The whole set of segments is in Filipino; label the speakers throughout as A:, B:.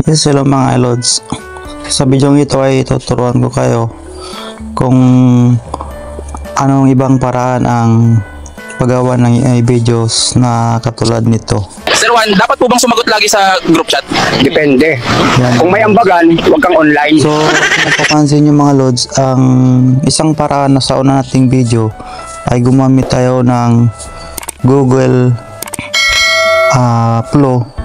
A: Yes, hello mga iLods. Sa video ito ay tuturuan ko kayo kung anong ibang paraan ang paggawa ng AI videos na katulad nito.
B: Sir Juan, dapat po bang sumagot lagi sa group chat?
C: Depende.
A: Yan.
C: Kung may ambagan, huwag kang online.
A: So, kung mapapansin nyo mga Lods, ang isang paraan na sa una nating video ay gumamit tayo ng Google Flow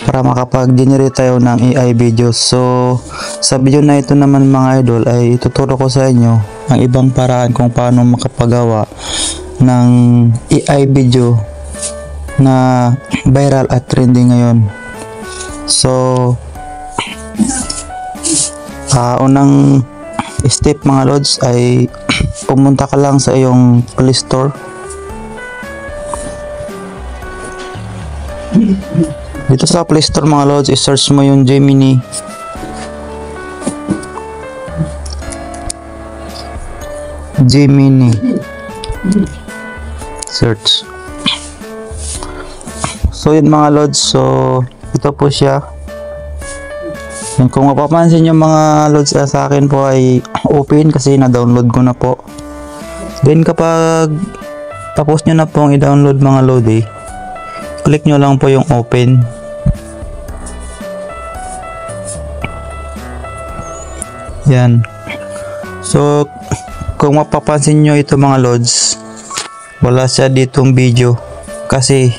A: para makapag-generate tayo ng AI videos. So, sa video na ito naman mga idol ay ituturo ko sa inyo ang ibang paraan kung paano makapagawa ng AI video na viral at trending ngayon. So, unang step mga Lods ay pumunta ka lang sa iyong Play Store. Dito sa Play Store mga Lods, i-search mo yung Gemini. Search. So yun mga Lods, so ito po siya. Yan, kung mapapansin yung mga Lods sa akin po ay open kasi na-download ko na po. Then kapag tapos nyo na pong i-download mga Lods click nyo lang po yung open. Yan. So, kung mapapansin nyo ito mga Lods, wala siya ditong video. Kasi,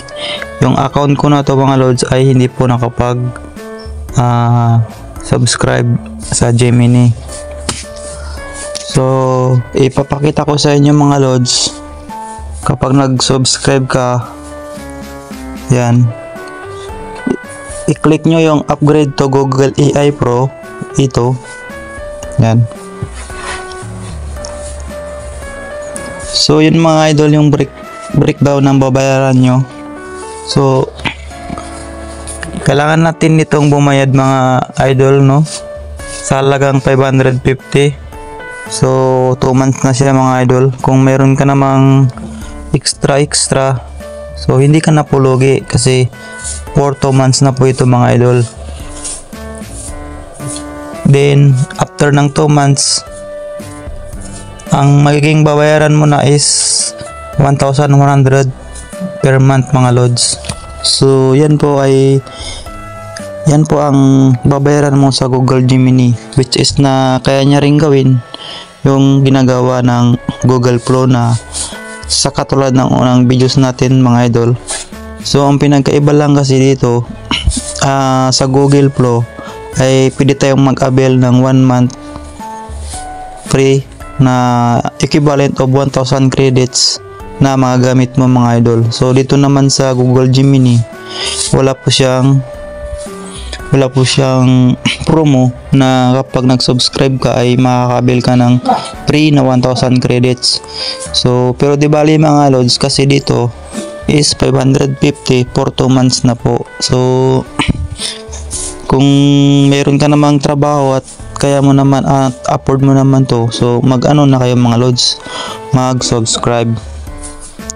A: yung account ko na to mga Lods ay hindi po nakapag subscribe sa Gemini. So, ipapakita ko sa inyo mga Lods, kapag nag-subscribe ka, yan, i-click nyo yung upgrade to Google AI Pro. Ito, yan. So yun mga idol, yung breakdown ng babayaran nyo. So kailangan natin nitong bumayad mga idol, no, sa halagang 550. So 2 months na siya mga idol. Kung meron ka namang extra, so hindi ka na pulugi kasi for 2 months na po ito mga idol. Then after ng 2 months, ang magiging babayaran mo na is 1,100 per month mga Lods. So yan po ang babayaran mo sa Google Gemini, which is na kaya niya ring gawin yung ginagawa ng Google Flow na sa katulad ng unang videos natin mga idol. So ang pinagkaiba lang kasi dito, sa Google Flow ay pwede tayong mag-avail ng 1 month free na equivalent of 1,000 credits na magagamit mo mga idol. So dito naman sa Google Gemini, wala po siyang promo na kapag nag-subscribe ka ay makakabil ka ng free na 1,000 credits. So pero di bali mga Lods, kasi dito is 550 for 2 months na po. So kung meron ka namang trabaho at kaya mo naman at afford mo naman to, so mag-ano na kayo mga Lods, mag-subscribe.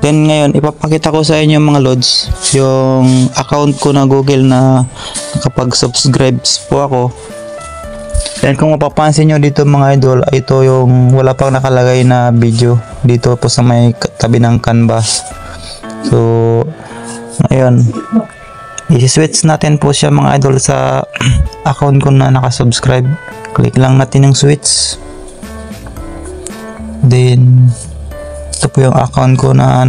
A: Then ngayon ipapakita ko sa inyo mga Lods yung account ko na Google na kapag subscribes po ako. Then kung mapapansin nyo dito mga idol, ito yung wala pang nakalagay na video dito po sa may tabi ng canvas. So ngayon i-switch natin po siya mga idol sa account ko na nakasubscribe. Click lang natin yung switch. Then ito po yung account ko na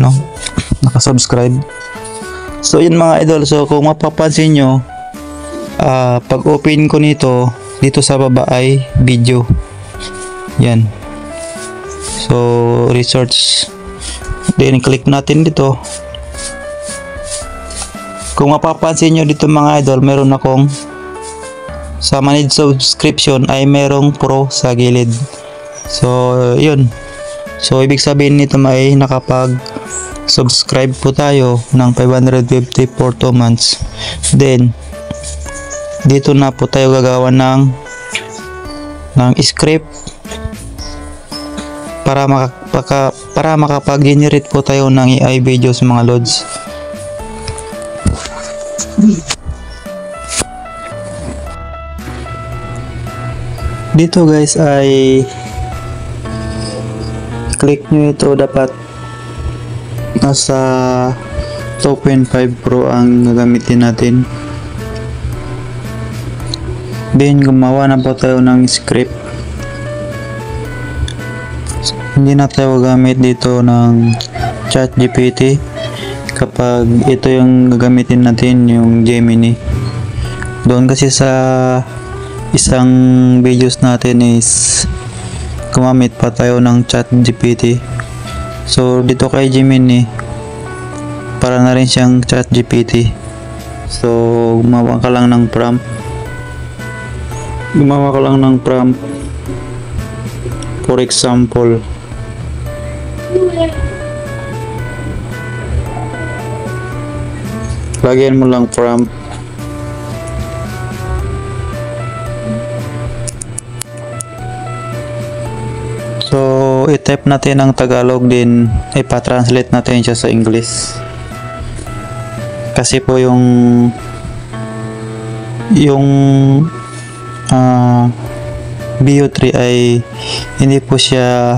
A: nakasubscribe. So yun mga idol, so kung mapapansin nyo, pag open ko nito, dito sa baba ay video. Yan. So research. Then click natin dito. Kung mapapansin nyo dito mga idol, meron akong sa managed subscription ay merong pro sa gilid. So yun. So ibig sabihin nito ay nakapag subscribe po tayo ng 550 for 2 months. Then dito na po tayo gagawa ng script para makapag-generate po tayo ng AI videos mga Lods. Dito guys ay click nyo ito, dapat nasa 2.5 Pro ang gagamitin natin. Then gumawa na po tayo ng script. Hindi na tayo gamit dito ng ChatGPT kapag ito yung gagamitin natin, yung Gemini. Doon kasi sa isang videos natin is gumamit pa tayo ng ChatGPT. So dito kay Gemini para na rin siyang ChatGPT. So gumawa ka lang ng prompt. For example, lagyan mo lang prompt. So i-type natin ang Tagalog, din ipa-translate natin siya sa English. Kasi po yung Bio 3 ay hindi po siya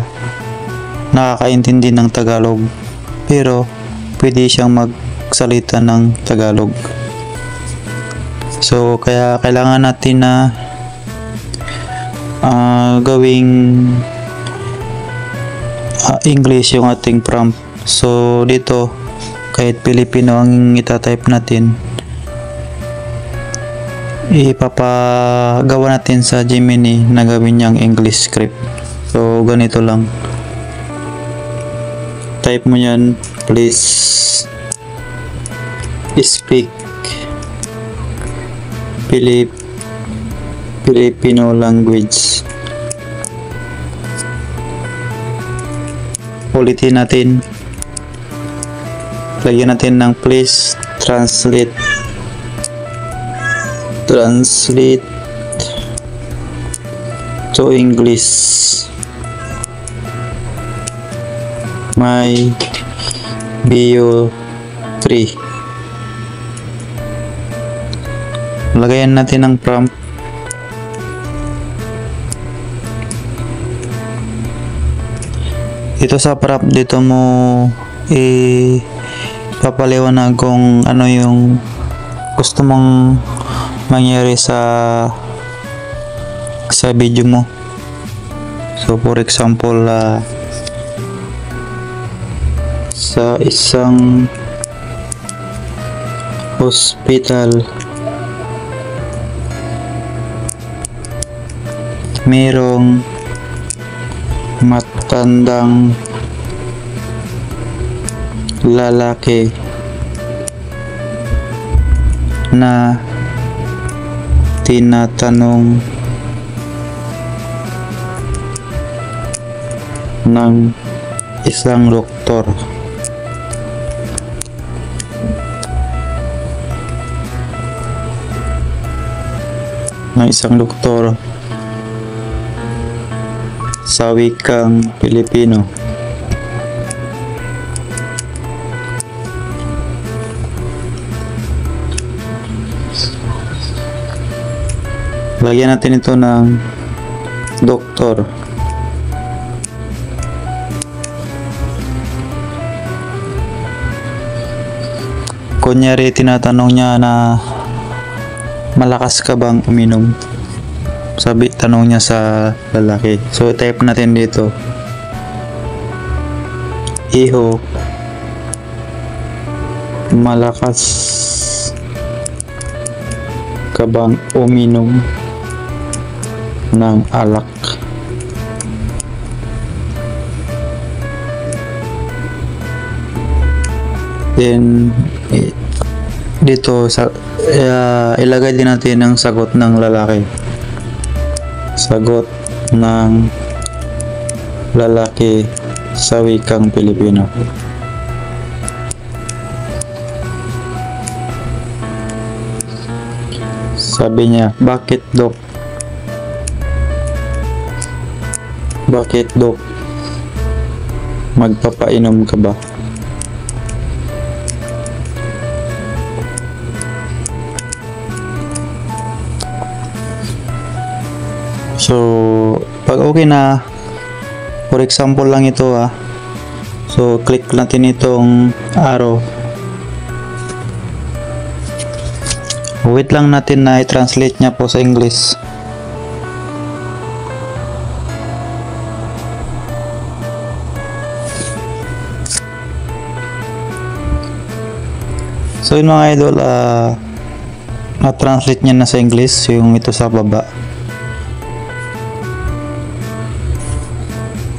A: nakakaintindi ng Tagalog, pero pwede siyang magsalita ng Tagalog. So kaya kailangan natin na gawing English yung ating prompt. So dito kahit Filipino ang itatype natin, ipapagawa natin sa Gemini na gawin niyang English script. So ganito lang, type mo yan, please speak Filipino language. Ulitin natin, lagyan natin ng please translate to English my Bio 3. Lagayan natin ng prompt. Ito sa prompt, dito mo papaliwanag kung ano yung gusto mong mangyari sa video mo. So for example, sa isang hospital merong matandang lalaki na tinatanong ng isang doktor. Sa wikang Pilipino. Lagyan natin ito ng doktor. Kunyari tinatanong niya na malakas ka bang uminom? Tanong niya sa lalaki. So type natin dito, iho, malakas ka bang uminom ng alak? Then dito ilagay din natin ang sagot ng lalaki. Sagot ng lalaki sa wikang Pilipino. Sabi niya, bakit dok? Bakit dok? Magpapainom ka ba? So Kapag okay na, for example lang ito so click natin itong arrow. Wait lang natin na i-translate niya po sa English. So yun mga idol, na-translate niya na sa English yung ito sa baba.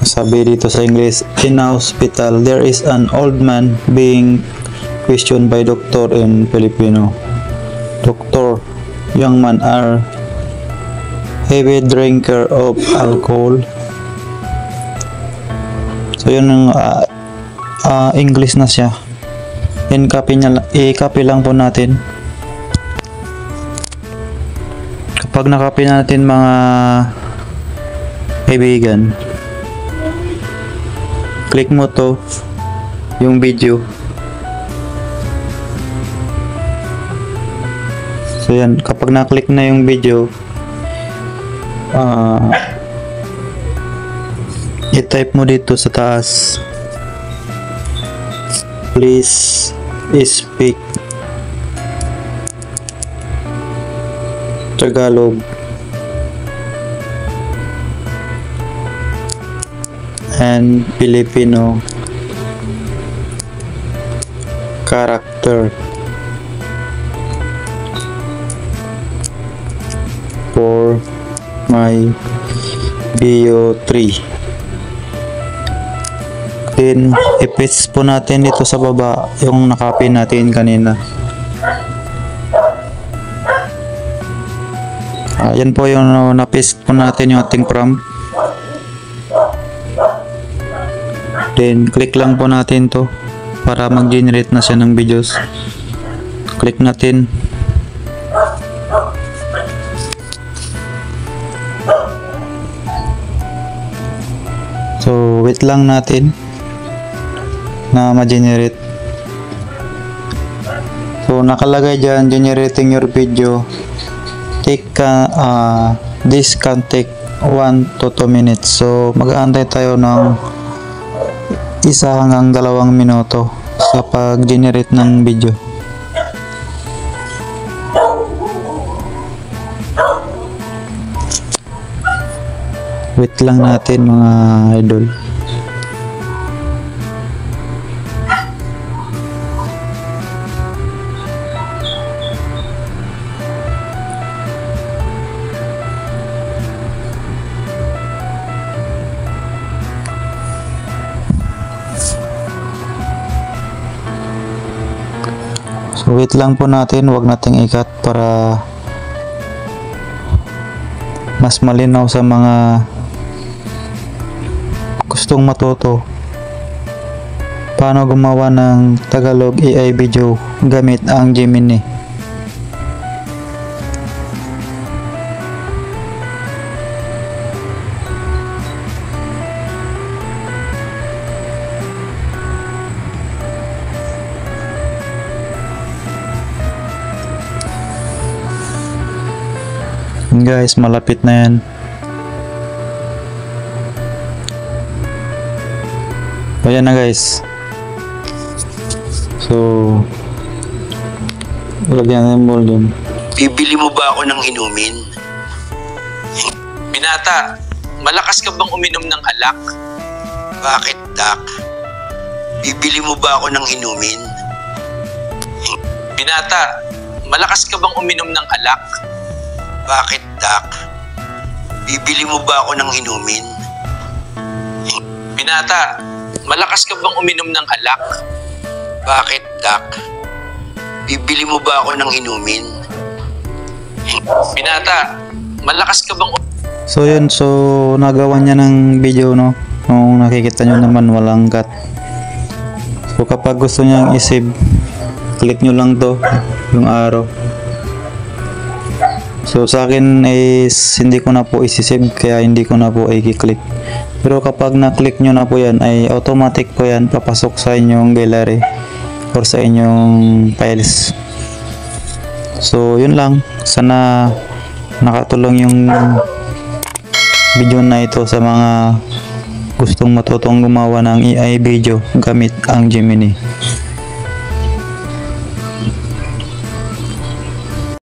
A: Sabi dito sa English, in a hospital, there is an old man being questioned by doctor in Filipino. Doctor, young man are heavy drinker of alcohol. So yun ang English na siya. I-copy lang po natin. Kapag na-copy natin mga kaibigan, click mo to yung video. So yan, kapag na-click na yung video, i-type mo dito sa taas, please speak Tagalog and Filipino character for my bio 3. Then i-paste po natin dito sa baba yung nakopy natin kanina. Yan po yung na-paste po natin yung ating prompt. Then click lang po natin to para mag-generate na siya ng videos. Click natin. So wait lang natin na ma-generate. So nakalagay dyan, generating your video. This can take 1 to 2 minutes. So mag-aantay tayo ng 1 hanggang 2 minuto sa pag-generate ng video. Wait lang natin mga idol. So wait lang po natin, wag nating ikat para mas malinaw sa mga gustong matuto paano gumawa ng Tagalog AI video gamit ang Gemini. Guys, malapit na yan. Ayan na guys. So lagyan natin volume.
D: Bibili mo ba ako ng inumin?
B: Binata, malakas ka bang uminom ng alak?
D: Bakit, Dak? Bibili mo ba ako ng inumin?
B: Binata, malakas ka bang uminom ng alak?
D: Bakit, Dak? Bibili mo ba ako ng inumin?
B: Binata, malakas ka bang uminom ng alak?
D: Bakit, Dak? Bibili mo ba ako ng inumin?
B: Binata, malakas ka bang
A: So yun, so nagawa niya ng video, no? Kung nakikita nyo naman, walang cut. So kapag gusto niyang i-save, click nyo lang to, yung arrow. So sa akin is hindi ko na po isi-save, kaya hindi ko na po i-click. Pero kapag na-click nyo na po yan, ay automatic po yan papasok sa inyong gallery or sa inyong files. So yun lang, sana nakatulong yung video na ito sa mga gustong matutong gumawa ng AI video gamit ang Gemini.